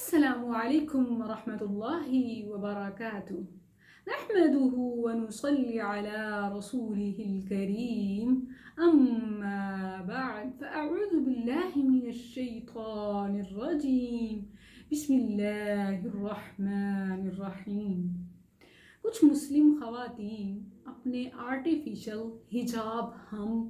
السلام عليكم ورحمة الله وبركاته. نحمده ونصلي على رسوله الكريم. أما بعد فأعوذ بالله من الشيطان الرجيم. بسم الله الرحمن الرحیم. کچھ مسلم خواتین اپنے آرٹیفیشل حجاب ہمپ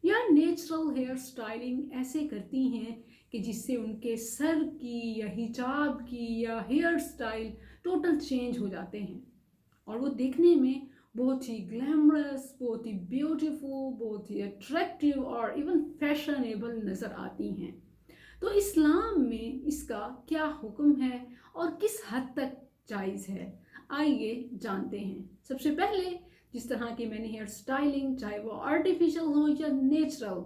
یا نیچرل ہیئر سٹائلنگ ایسے کرتی ہیں کہ جس سے ان کے سر کی یا حجاب کی یا ہیئر سٹائل ٹوٹل چینج ہو جاتے ہیں اور وہ دیکھنے میں بہت ہی گلیمرس، بہت ہی بیوٹیفل، بہت ہی اٹریکٹیو اور ایون فیشنیبل نظر آتی ہیں. تو اسلام میں اس کا کیا حکم ہے اور کس حد تک جائز ہے، آئیے جانتے ہیں. سب سے پہلے جس طرح کی میں نے ہیئر سٹائلنگ چاہے وہ آرٹیفیشل ہو یا نیچرل،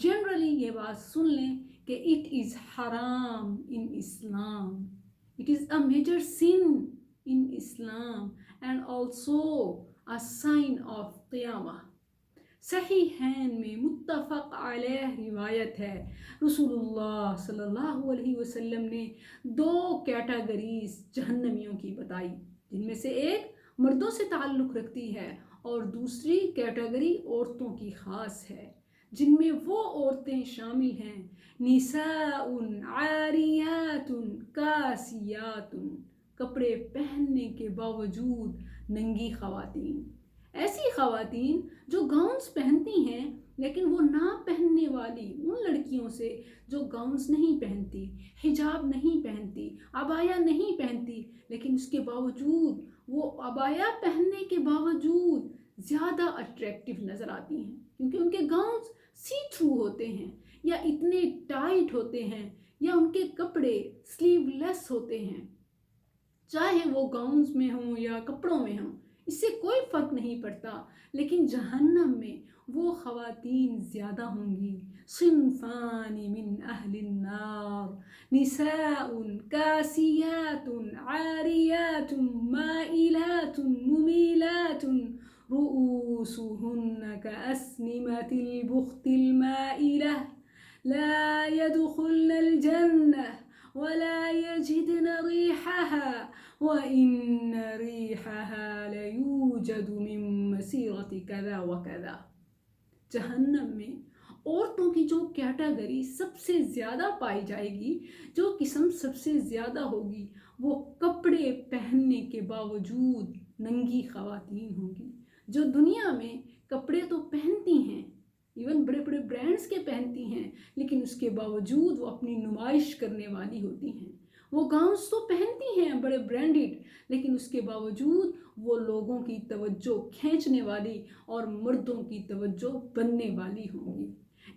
جنرلی یہ بات سن لیں کہ اٹ از حرام in Islam. It is a major sin in Islam and also a sign of قیامہ. صحیحین میں متفق علیہ روایت ہے، رسول اللہ صلی اللہ علیہ وسلم نے 2 کیٹیگریز جہنمیوں کی بتائی، جن میں سے ایک مردوں سے تعلق رکھتی ہے اور دوسری کیٹیگری عورتوں کی خاص ہے، جن میں وہ عورتیں شامل ہیں نساء عاریات کاسیات، کپڑے پہننے کے باوجود ننگی خواتین. ایسی خواتین جو گاؤنز پہنتی ہیں لیکن وہ نہ پہننے والی ان لڑکیوں سے جو گاؤنز نہیں پہنتی، حجاب نہیں پہنتی، عبایا نہیں پہنتی، لیکن اس کے باوجود وہ عبایا پہننے کے باوجود زیادہ اٹریکٹیو نظر آتی ہیں، کیونکہ ان کے گاؤنز سی تھرو ہوتے ہیں یا اتنے ٹائٹ ہوتے ہیں یا ان کے کپڑے سلیو لیس ہوتے ہیں. چاہے وہ گاؤنز میں ہوں یا کپڑوں میں ہوں، اس سے کوئی فرق نہیں پڑتا، لیکن جہنم میں وہ خواتین زیادہ ہوں گی. صنفان من اہل النار نساء کاسیات عاریات مائلات ممیلات رؤوسهن كأسنمة البخت المائلة لا يدخلن الجنة ولا يجدن ريحها وإن ريحها ليوجد من مسيرة كذا وكذا. جہنم میں عورتوں کی جو کیٹیگری سب سے زیادہ پائی جائے گی، جو قسم سب سے زیادہ ہوگی، وہ کپڑے پہننے کے باوجود ننگی خواتین ہوں گی، جو دنیا میں کپڑے تو پہنتی ہیں، ایون بڑے بڑے برانڈز کے پہنتی ہیں، لیکن اس کے باوجود وہ اپنی نمائش کرنے والی ہوتی ہیں. وہ گاؤنز تو پہنتی ہیں بڑے برانڈڈ، لیکن اس کے باوجود وہ لوگوں کی توجہ کھینچنے والی اور مردوں کی توجہ بننے والی ہوں گی.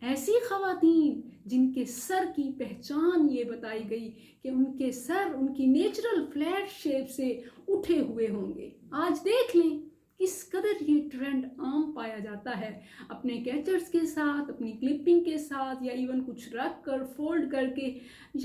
ایسی خواتین جن کے سر کی پہچان یہ بتائی گئی کہ ان کے سر ان کی نیچرل فلیٹ شیپ سے اٹھے ہوئے ہوں گے. آج دیکھ لیں کس قدر یہ ٹرینڈ عام پایا جاتا ہے، اپنے کیچرز کے ساتھ، اپنی کلپنگ کے ساتھ یا ایون کچھ رکھ کر فولڈ کر کے.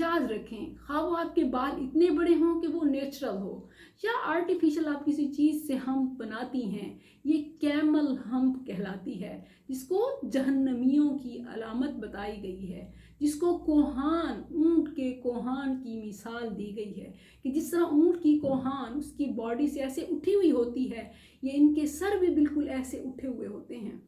یاد رکھیں، خواہ وہ آپ کے بال اتنے بڑے ہوں کہ وہ نیچرل ہو یا آرٹیفیشل آپ کسی چیز سے ہمپ بناتی ہیں، یہ کیمل ہمپ کہلاتی ہے، جس کو جہنمیوں کی علامت بتائی گئی ہے، جس کو کوہان، اونٹ کے کوہان کی مثال دی گئی ہے کہ جس طرح اونٹ کی کوہان اس کی باڈی سے ایسے اٹھی ہوئی ہوتی ہے، یہ ان کے سر بھی بالکل ایسے اٹھے ہوئے ہوتے ہیں.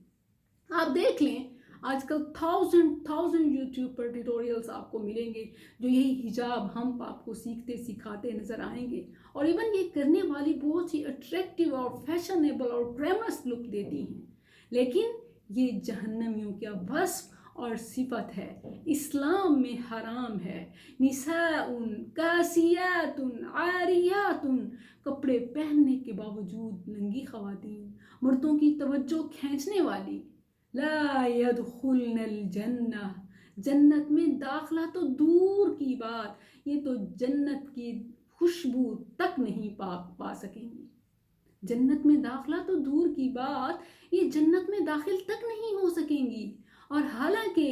آپ دیکھ لیں آج کل 1000 یوٹیوب پر ٹیوٹوریلز آپ کو ملیں گے جو یہی حجاب ہم آپ کو سیکھتے سکھاتے نظر آئیں گے، اور ایون یہ کرنے والی بہت ہی اٹریکٹیو اور فیشنیبل اور گلیمرس لک دیتی ہیں. لیکن یہ جہنمیوں کا وصف اور صفت ہے، اسلام میں حرام ہے. نساء کاسیات عاریات، کپڑے پہننے کے باوجود ننگی خواتین، مردوں کی توجہ کھینچنے والی. لا يدخلن الجنہ، جنت میں داخلہ تو دور کی بات، یہ تو جنت کی خوشبو تک نہیں پا سکیں گی. جنت میں داخلہ تو دور کی بات، یہ جنت میں داخل تک نہیں ہو سکیں گی. اور حالانکہ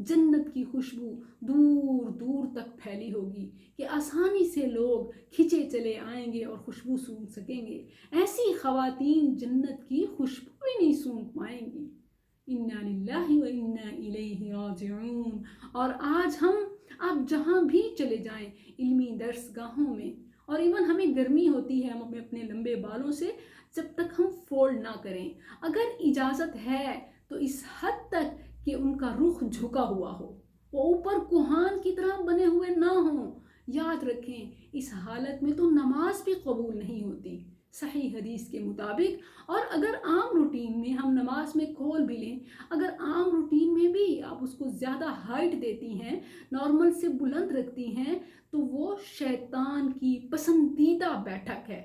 جنت کی خوشبو دور دور تک پھیلی ہوگی کہ آسانی سے لوگ کھچے چلے آئیں گے اور خوشبو سونگھ سکیں گے، ایسی خواتین جنت کی خوشبو بھی نہیں سونگھ پائیں گی. انا للہ و انا الیہ راجعون. اور آج ہم آپ جہاں بھی چلے جائیں علمی درس گاہوں میں، اور ایون ہمیں گرمی ہوتی ہے، ہم اپنے لمبے بالوں سے جب تک ہم فولڈ نہ کریں، اگر اجازت ہے تو اس حد تک کہ ان کا رخ جھکا ہوا ہو، وہ اوپر کوہان کی طرح بنے ہوئے نہ ہوں۔ یاد رکھیں اس حالت میں تو نماز بھی قبول نہیں ہوتی صحیح حدیث کے مطابق۔ اور اگر عام روٹین میں ہم نماز میں کھول بھی لیں، اگر عام روٹین میں بھی آپ اس کو زیادہ ہائٹ دیتی ہیں، نارمل سے بلند رکھتی ہیں، تو وہ شیطان کی پسندیدہ بیٹھک ہے۔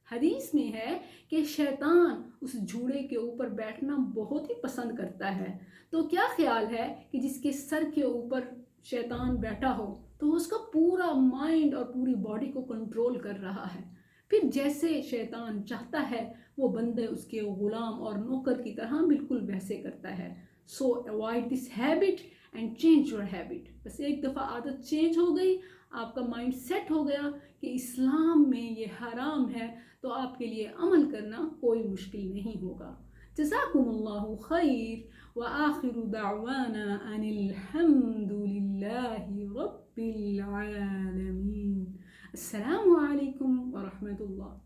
حدیث میں ہے کہ شیطان اس جھوڑے کے اوپر بیٹھنا بہت ہی پسند کرتا ہے۔ تو کیا خیال ہے کہ جس کے سر کے اوپر شیطان بیٹھا ہو تو اس کا پورا مائنڈ اور پوری باڈی کو کنٹرول کر رہا ہے، پھر جیسے شیطان چاہتا ہے وہ بندے اس کے غلام اور نوکر کی طرح بالکل ویسے کرتا ہے۔ So avoid this habit and change your habit. بس ایک دفعہ عادت چینج ہو گئی، آپ کا مائنڈ سیٹ ہو گیا کہ اسلام میں یہ حرام ہے، تو آپ کے لیے عمل کرنا کوئی مشکل نہیں ہوگا۔ جزاکم اللہ خیر، وآخر دعوانا ان الحمد للہ رب العالمین۔ السلام علیکم ورحمۃ اللہ۔